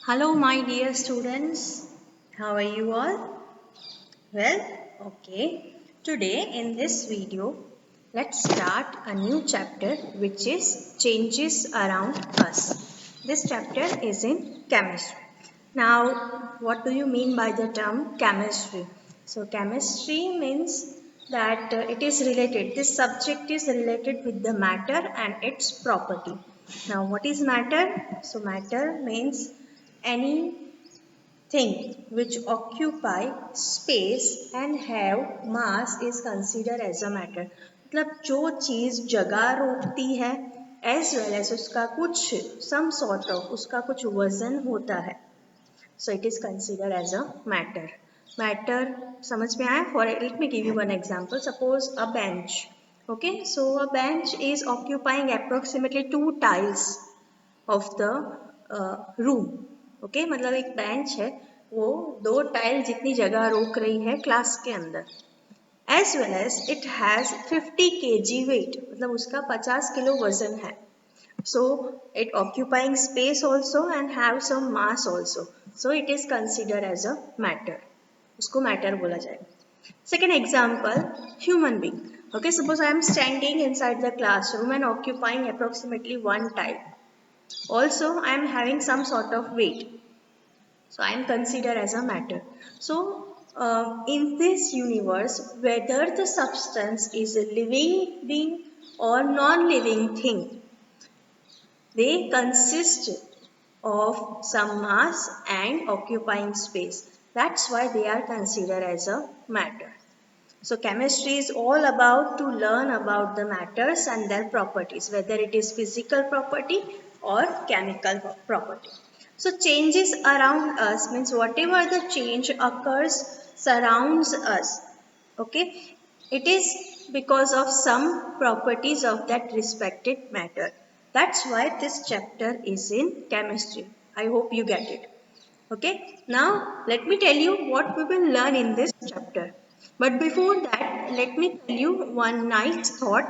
Hello, my dear students. How are you all? Well, okay. Today in this video, let's start a new chapter which is changes around us. This chapter is in chemistry. Now, what do you mean by the term chemistry? So, chemistry means that it is related, this subject is related with the matter and its property. Now, what is matter? So, matter means any thing which occupy space and have mass is considered as a matter. मतलब जो चीज जगह रोकती है as well as उसका कुछ some sort of उसका कुछ वजन होता है, so it is considered as a matter. Matter समझ में आया? For let me give you one example. Suppose a bench. Okay, so a bench is occupying approximately 2 tiles of the room. Okay, मतलब एक बेंच है, वो 2 tile जितनी जगह रोक रही है क्लास के अंदर. As well as it has 50 kg weight, मतलब उसका 50 किलो वजन है. So it occupying space also and have some mass also, so it is considered as a matter. उसको मैटर बोला जाएगा. Second example, human being. Okay, suppose I am standing inside the classroom and occupying approximately 1 tile. Also, I am having some sort of weight, so I am considered as a matter. So in this universe, whether the substance is a living being or non-living thing, they consist of some mass and occupying space. That's why they are considered as a matter. So chemistry is all about to learn about the matters and their properties, whether it is physical property or chemical property. So changes around us means whatever the change occurs surrounds us. Okay, it is because of some properties of that respected matter. That's why this chapter is in chemistry. I hope you get it. Okay, now let me tell you what we will learn in this chapter. But before that, let me tell you one nice thought,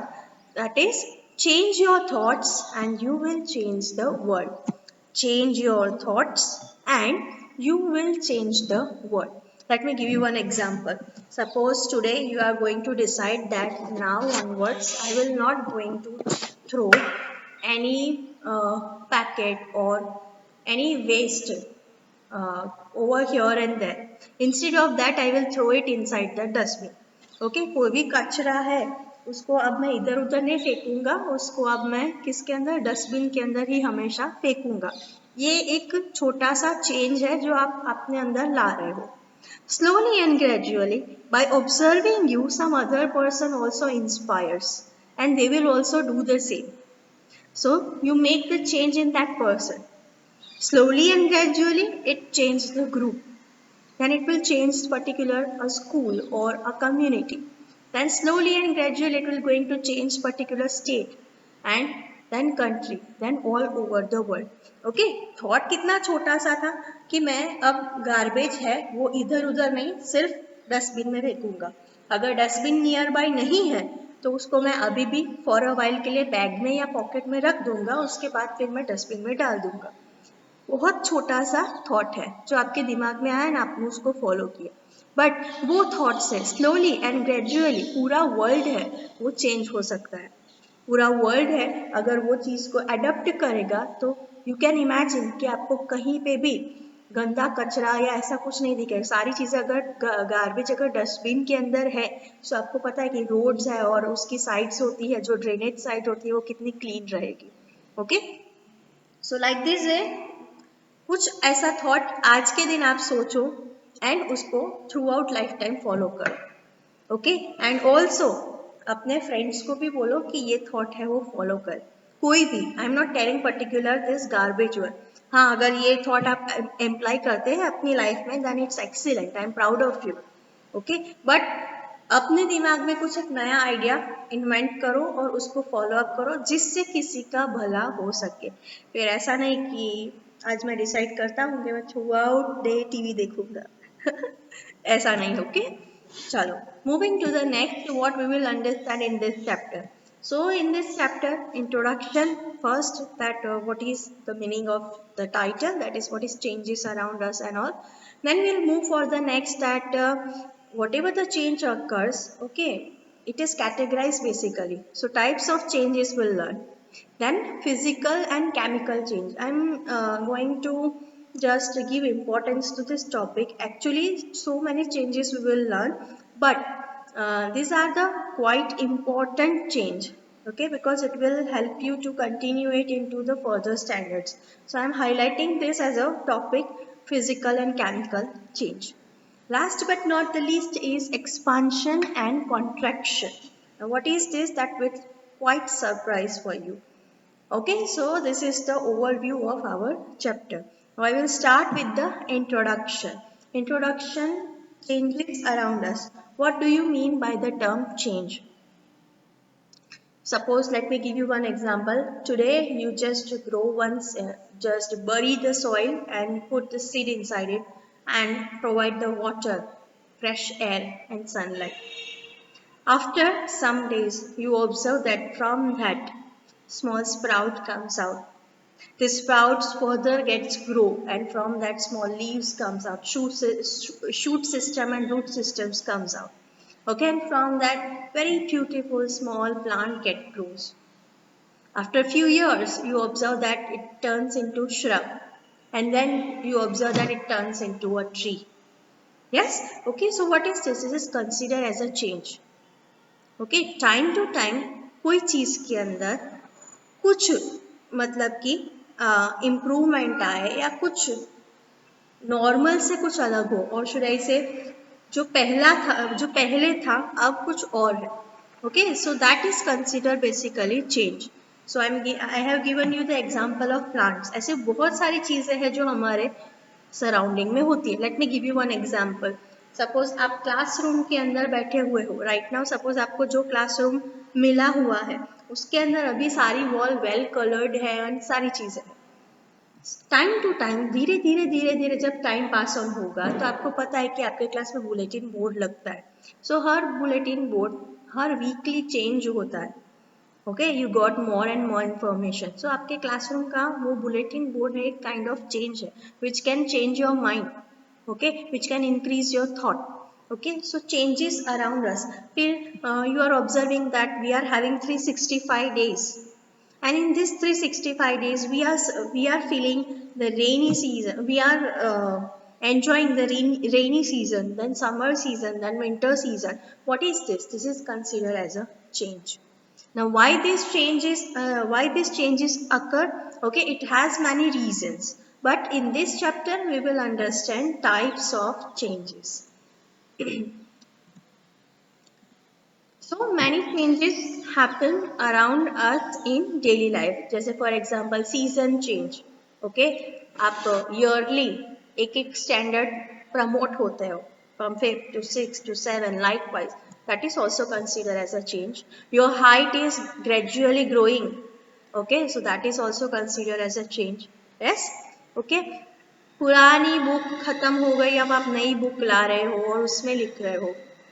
that is, change your thoughts and you will change the world. Change your thoughts and you will change the world. Let me give you one example. Suppose today you are going to decide that now onwards I will not going to throw any packet or any waste over here and there. Instead of that, I will throw it inside the dustbin. Okay, कोई भी कचरा है उसको अब मैं इधर उधर नहीं फेंकूंगा, उसको अब मैं किसके अंदर, डस्टबिन के अंदर ही हमेशा फेंकूंगा. ये एक छोटा सा चेंज है जो आप अपने अंदर ला रहे हो. Slowly and gradually, by observing you, some other person also inspires and they will also do the same. So you make the change in that person. Slowly and gradually, it changes the group. Then it will change particular a school or a community. Then slowly and gradually, it will going to change particular state and then country, then all over the world. Okay, thought कितना छोटा सा था कि मैं अब garbage है वो इधर उधर नहीं सिर्फ डस्टबिन में फेंकूंगा. अगर डस्टबिन नियर बाय नहीं है तो उसको मैं अभी भी फॉर अ वाइल के लिए बैग में या पॉकेट में रख दूंगा, उसके बाद फिर मैं डस्टबिन में डाल दूंगा. बहुत छोटा सा थॉट है जो आपके दिमाग में आया ना, आपने उसको फॉलो किया, बट वो थॉट से स्लोली एंड ग्रेजुअली पूरा वर्ल्ड है वो चेंज हो सकता है. पूरा वर्ल्ड है अगर वो चीज़ को अडप्ट करेगा तो यू कैन इमेजिन कि आपको कहीं पे भी गंदा कचरा या ऐसा कुछ नहीं दिखेगा. सारी चीज़ें अगर गार्बेज अगर डस्टबिन के अंदर है तो आपको पता है कि रोड्स है और उसकी साइड्स होती है, जो ड्रेनेज साइड होती है वो कितनी क्लीन रहेगी. ओके, सो लाइक दिस है, कुछ ऐसा थॉट आज के दिन आप सोचो एंड उसको through out life time follow करो. ओके, एंड ऑल्सो अपने फ्रेंड्स को भी बोलो कि ये थॉट है वो फॉलो कर. कोई भी, I am not telling particular this garbage one. हाँ, अगर ये थॉट आप एम्प्लाई करते हैं अपनी लाइफ में then it's excellent, I am proud of you. Okay, but अपने दिमाग में कुछ एक नया आइडिया इन्वेंट करो और उसको फॉलो अप करो जिससे किसी का भला हो सके. फिर ऐसा नहीं कि आज मैं डिसाइड करता हूँ कि मैं थ्रू आउट डे टीवी देखूंगा. ऐसा नहीं. ओके, चलो moving to the next, what we will understand in this chapter. So in this chapter, introduction first, that what is the meaning of the title, that is what is changes around us and all. Then we'll move for the next, that whatever the change occurs, okay, it is categorized basically. So types of changes we'll learn. Then physical and chemical change. I'm going to just give importance to this topic. Actually, so many changes we will learn, but these are the quite important change, okay, because it will help you to continue it into the further standards. So I'm highlighting this as a topic, physical and chemical change. Last but not the least is expansion and contraction. Now what is this? That will quite surprise for you. Okay, so this is the overview of our chapter. Now I will start with the introduction. Introduction, changes around us. What do you mean by the term change? Suppose, let me give you one example. Today you just grow once, just bury the soil and put the seed inside it and provide the water, fresh air and sunlight. After some days, you observe that from that small sprout comes out. The sprouts further gets grow, and from that small leaves comes out, shoot system and root systems comes out. Okay, and from that very beautiful small plant get grows. After a few years, you observe that it turns into shrub, and then you observe that it turns into a tree. Yes, okay, so what is this? This is considered as a change. Okay, time to time कोई चीज के अंदर कुछ मतलब कि improvement आए या कुछ नॉर्मल से कुछ अलग हो, और शुरू से जो पहला था, जो पहले था, अब कुछ और है. Okay, so that is consider basically change. So I have given you the example of plants. ऐसे बहुत सारी चीजें हैं जो हमारे सराउंडिंग में होती है. Let me give you one example. Suppose आप क्लासरूम के अंदर बैठे हुए हो राइट नाउ. सपोज आपको जो क्लासरूम मिला हुआ है उसके अंदर अभी सारी वॉल वेल कलर्ड है एंड सारी चीजें हैं. टाइम टू टाइम, धीरे धीरे धीरे धीरे जब टाइम पास ऑन होगा तो आपको पता है कि आपके क्लास में बुलेटिन बोर्ड लगता है. सो हर बुलेटिन बोर्ड हर वीकली चेंज होता है. Okay, you got more and more information. So आपके क्लासरूम का वो बुलेटिन बोर्ड है, एक काइंड ऑफ चेंज है which can change your mind. Okay, which can increase your thought. Okay, so changes around us. You are observing that we are having 365 days, and in this 365 days we are feeling the rainy season. We are enjoying the rainy season, then summer season, then winter season. What is this? This is considered as a change. Now why these changes occur? Okay, it has many reasons, but in this chapter we will understand types of changes. So many changes happen around us in daily life. जैसे for example season change. Okay, आप yearly एक standard promote होते हो from 5th to 6th to 7. Likewise, that is also considered as a change. Your height is gradually growing. Okay, so that is also considered as a change. Yes, okay. पुरानी book खत्म हो गई, अब आप नई book ला रहे हो और उसमें लिख रहे हो,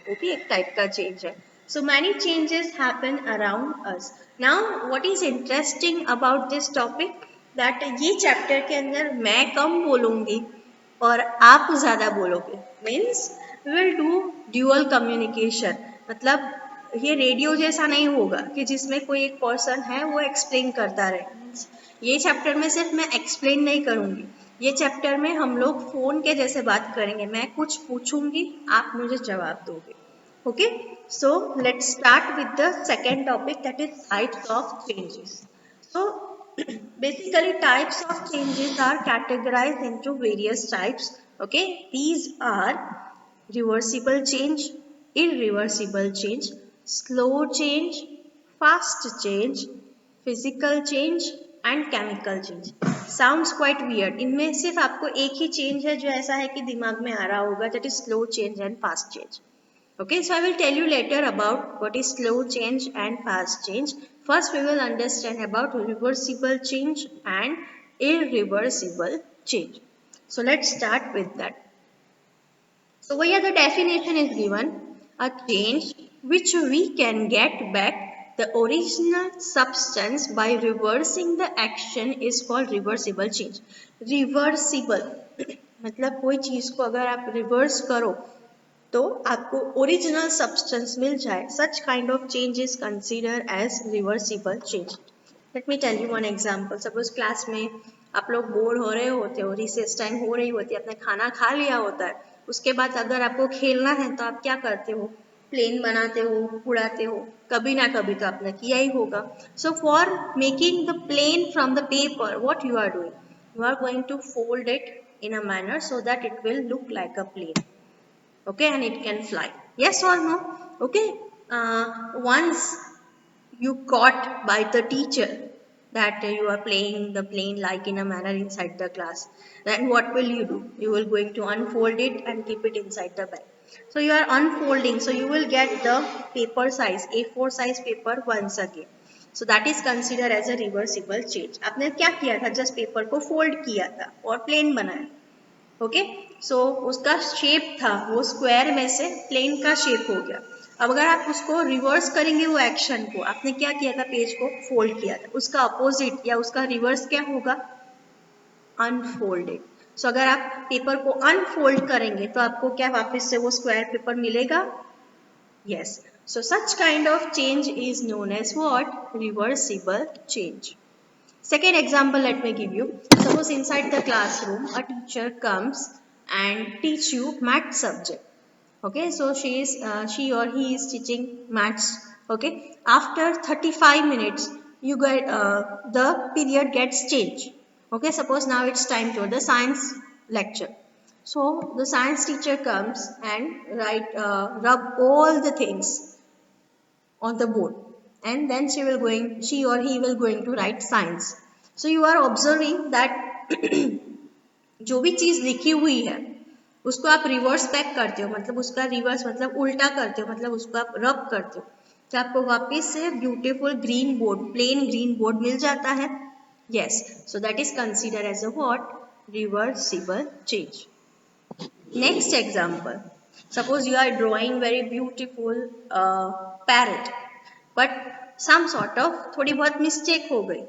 वो भी एक टाइप का चेंज है. So many changes happen around us. Now what is interesting about this topic, that ये चैप्टर के अंदर मैं कम बोलूंगी और आप ज़्यादा बोलोगे. Means we will do dual communication. मतलब ये रेडियो जैसा नहीं होगा कि जिसमें कोई एक पर्सन है वो एक्सप्लेन करता रहे. ये चैप्टर में सिर्फ मैं एक्सप्लेन नहीं करूँगी, ये चैप्टर में हम लोग फोन के जैसे बात करेंगे. मैं कुछ पूछूंगी, आप मुझे जवाब दोगे. Okay, so let's start with the second topic, that is types of changes. So basically types of changes are categorized into various types. Okay, these are reversible change, irreversible change, slow change, fast change, physical change and chemical change. Sounds quite weird. इनमें सिर्फ आपको एक ही change है जो ऐसा है कि दिमाग में आ रहा होगा, that is slow change and fast change. Okay, so I will tell you later about what is slow change and fast change. First, we will understand about reversible change and irreversible change. So let's start with that. So here the definition is given: a change which we can get back the original substance by reversing the action is called reversible change. Reversible मतलब कोई चीज को अगर आप reverse करो तो आपको original substance मिल जाए. Such kind of change is considered as reversible change. Let me tell you one example. Suppose class में आप लोग बोर हो रहे होते हो, रिसेस टाइम हो रही होती है, आपने खाना खा लिया होता है, उसके बाद अगर आपको खेलना है तो आप क्या करते हो, प्लेन बनाते हो, उड़ाते हो, कभी ना कभी तो आपने किया ही होगा. So for making the plane from the paper, what you are doing, you are going to fold it in a manner so that it will look like a plane, okay, and it can fly. Yes or no? Okay. Once you caught by the teacher that you are playing the plane like in a manner inside the class, then what will you do? You will going to unfold it and keep it inside the bag. So you are unfolding, so you will get the paper size, A4 size paper once again. So that is considered as a reversible change. आपने क्या किया था, just paper को fold किया था और plane बनाया. Okay, सो उसका शेप था वो स्क्वायर में से प्लेन का शेप हो गया. अब अगर आप उसको रिवर्स करेंगे, वो एक्शन को आपने क्या किया था, पेज को फोल्ड किया था, उसका अपोजिट या उसका रिवर्स क्या होगा, अनफोल्डेड. सो अगर आप पेपर को अनफोल्ड करेंगे तो आपको क्या वापस से वो स्क्वायर पेपर मिलेगा. Yes. So such kind of change is known as what? Reversible change. Second example, let me give you. Suppose inside the classroom, a teacher comes and teach you math subject. Okay, so she or he is teaching maths. Okay, after 35 minutes, you get the period gets changed. Okay, suppose now it's time for the science lecture. So the science teacher comes and rub all the things on the board, and then she or he will going to write science. So you are observing that जो भी चीज लिखी हुई है उसको आप reverse back करते हो, मतलब उसका रिवर्स मतलब उल्टा करते हो, मतलब उसको आप रब करते हो, तो आपको वापस से beautiful green board, plain green board मिल जाता है. Yes, so that is consider as a what, reversible change. Next example, suppose you are drawing very beautiful parrot, but some sort of थोड़ी बहुत mistake हो गई.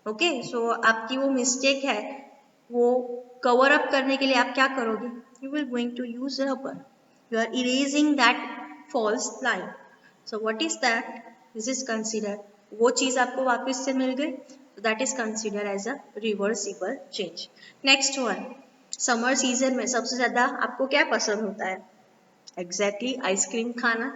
Okay, so आपकी वो mistake है, वो cover up करने के लिए आप क्या करोगे, you will going to use rubber. You are erasing that false line. So what is that? This is considered, वो चीज आपको वापस से मिल गई, so that is considered as a reversible change. Next one, summer season में सबसे ज्यादा आपको क्या पसंद होता है, एग्जैक्टली आइसक्रीम खाना.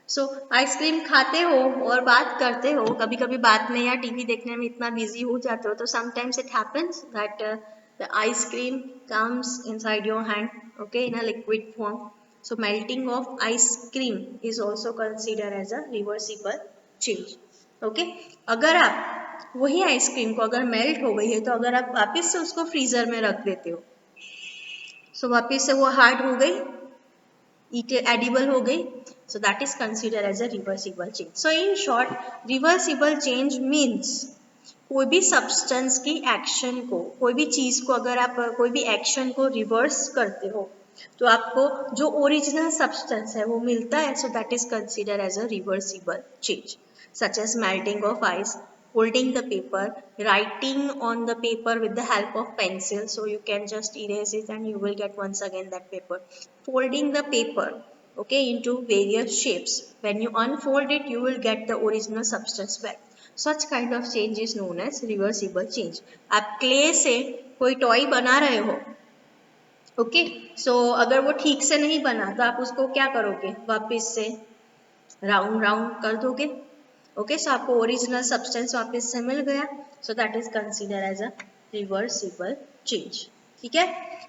सो आइसक्रीम खाते हो और बात करते हो, कभी कभी बात में या टीवी देखने में इतना बिजी हो जाते हो, तो sometimes it happens that the ice cream comes inside your hand, okay, in a liquid form. So melting of ice cream is also consider as a reversible change. Okay, अगर आप वही आइसक्रीम को अगर मेल्ट हो गई है तो अगर आप वापस से उसको फ्रीजर में रख देते हो, सो वापस से वो हार्ड हो गई, एडिबल हो गई, so that is consider as a reversible change. So in short, reversible change means कोई भी सब्सटेंस की एक्शन को, कोई भी चीज को अगर आप कोई भी एक्शन को रिवर्स करते हो तो आपको जो ओरिजिनल सब्सटेंस है वो मिलता है, so that is consider as a reversible change. Such as melting of ice, holding the paper, writing on the paper with the help of pencil, so you can just erase it and you will get once again that paper. Folding the paper, okay, into various shapes. When you unfold it, you will get the original substance back. Such kind of change is known as reversible change. आप clay से कोई toy बना रहे हो, okay, सो अगर वो ठीक से नहीं बना तो आप उसको क्या करोगे, वापस से राउंड राउंड कर दोगे. ओके, सो आपको ओरिजिनल सब्सटेंस वापस से मिल गया, so that is consider as a reversible change. ठीक है,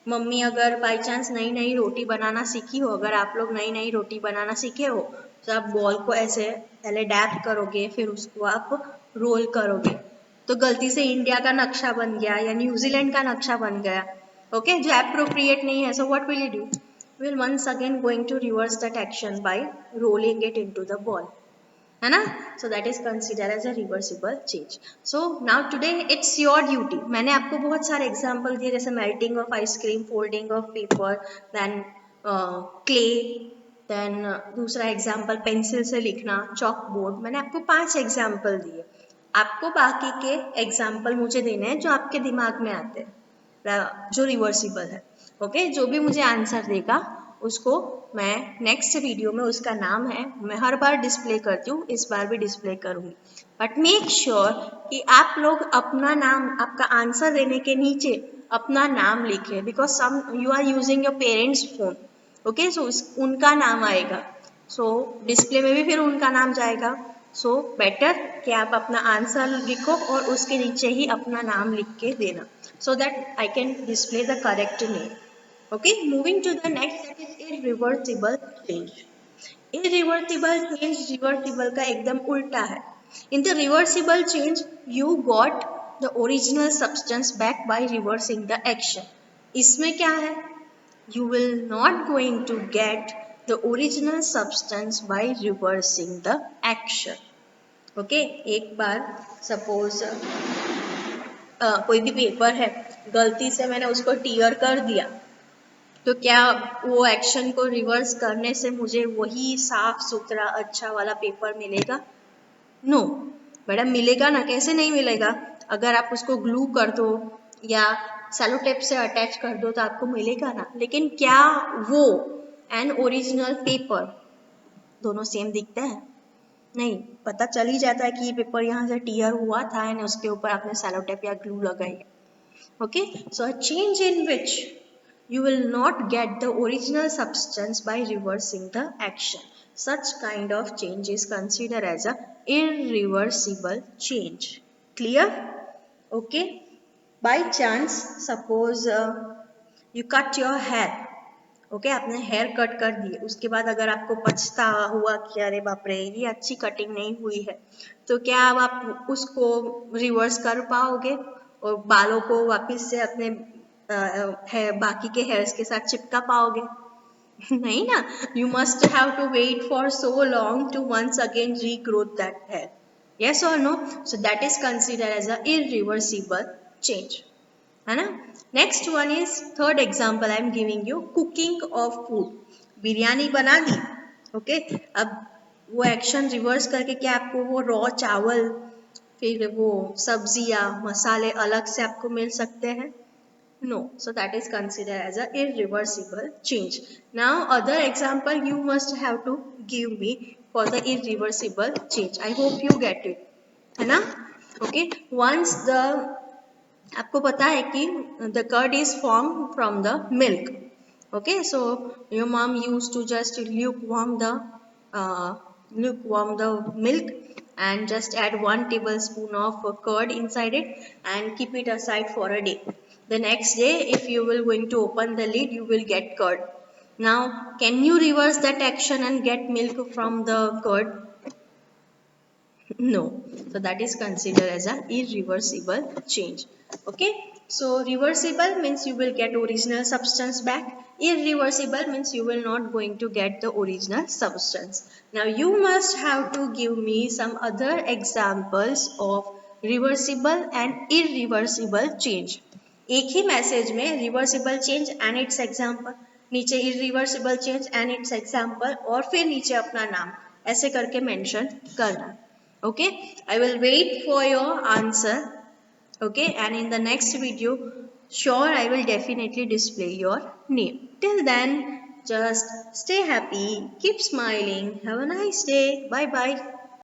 मम्मी अगर बाई चांस नई नई रोटी बनाना सीखी हो, अगर आप लोग नई नई रोटी बनाना सीखे हो, तो आप बॉल को ऐसे पहले डैप करोगे, फिर उसको आप रोल करोगे, तो गलती से इंडिया का नक्शा बन गया या न्यूजीलैंड का नक्शा बन गया, ओके, जो एप्रोप्रिएट नहीं है. So what will you do, will once again going to reverse that action by rolling it into the ball, है ना. So that is consider as a reversible change. So now today it's your duty. मैंने आपको बहुत सारे example दिए, जैसे melting of ice cream, folding of paper, then clay, then दूसरा example pencil से लिखना, चॉक बोर्ड। मैंने आपको 5 एग्जाम्पल दिए, आपको बाकी के एग्जाम्पल मुझे देने हैं जो आपके दिमाग में आते हैं, जो रिवर्सिबल है। ओके, जो भी मुझे आंसर देगा उसको मैं नेक्स्ट वीडियो में, उसका नाम है, मैं हर बार डिस्प्ले करती हूँ, इस बार भी डिस्प्ले करूँगी। बट मेक श्योर कि आप लोग अपना नाम, आपका आंसर देने के नीचे अपना नाम लिखे, because some you are using your parents phone. Okay, so उनका नाम आएगा, सो डिस्प्ले में भी फिर उनका नाम जाएगा। सो बेटर कि आप अपना आंसर लिखो और उसके नीचे ही अपना नाम लिख के देना, so that I can display the correct name. Okay, moving to the next, that is irreversible change. Irreversible change reversible का एकदम उल्टा है. In the reversible change, you got the original substance back by reversing the action. इसमें क्या है? You will not going to get the original substance by reversing the action. Okay, एक बार suppose कोई भी पेपर है, गलती से मैंने उसको टीयर कर दिया, तो क्या वो एक्शन को रिवर्स करने से मुझे वही साफ सुथरा अच्छा वाला पेपर मिलेगा? नो मैडम, मिलेगा ना, कैसे नहीं मिलेगा? अगर आप उसको ग्लू कर दो या सेलो टेप से अटैच कर दो तो आपको मिलेगा ना। लेकिन क्या वो एंड ओरिजिनल पेपर दोनों सेम दिखते हैं? नहीं, पता चल ही जाता है कि ये पेपर यहाँ से टीयर हुआ था एंड उसके ऊपर आपने सेलो टेप या ग्लू लगाई। Okay, so a change in which you will not get the original substance by reversing the action. Such kind of change is considered as a irreversible change. Clear? Okay. By chance, suppose you cut your hair. Okay, आपने hair cut कर दिए, उसके बाद अगर आपको पछतावा हुआ कि अरे बाप रे ये अच्छी कटिंग नहीं हुई है, तो क्या अब आप उसको रिवर्स कर पाओगे और बालों को वापस से अपने बाकी के हेयर्स के साथ चिपका पाओगे? नहीं ना, you must have to wait for so long to once again regrow that hair. Yes और no? So that is considered as a irreversible change, है ना? Next one is third example I am giving you, cooking of food. Biryani बना दी, okay, अब वो action reverse करके क्या आपको वो रॉ चावल फिर वो सब्जियां मसाले अलग से आपको मिल सकते हैं? No, so that is considered as a irreversible change. Now other example you must have to give me for the irreversible change. I hope you get it, है ना? Okay, once the आपको पता है कि the curd is formed from the milk. Okay, so your mom used to just lukewarm the milk and just add 1 tablespoon of curd inside it and keep it aside for a day. The next day, if you will going to open the lid, you will get curd. Now, can you reverse that action and get milk from the curd? No, so that is considered as an irreversible change. Okay, so reversible means you will get original substance back, irreversible means you will not going to get the original substance. Now you must have to give me some other examples of reversible and irreversible change. एक ही message में reversible change and its example, नीचे irreversible change and its example, और फिर नीचे अपना नाम ऐसे करके मेंशन करना. Okay, I will wait for your answer. Okay, and in the next video, sure I will definitely display your name. Till then, just stay happy, keep smiling, have a nice day, bye bye.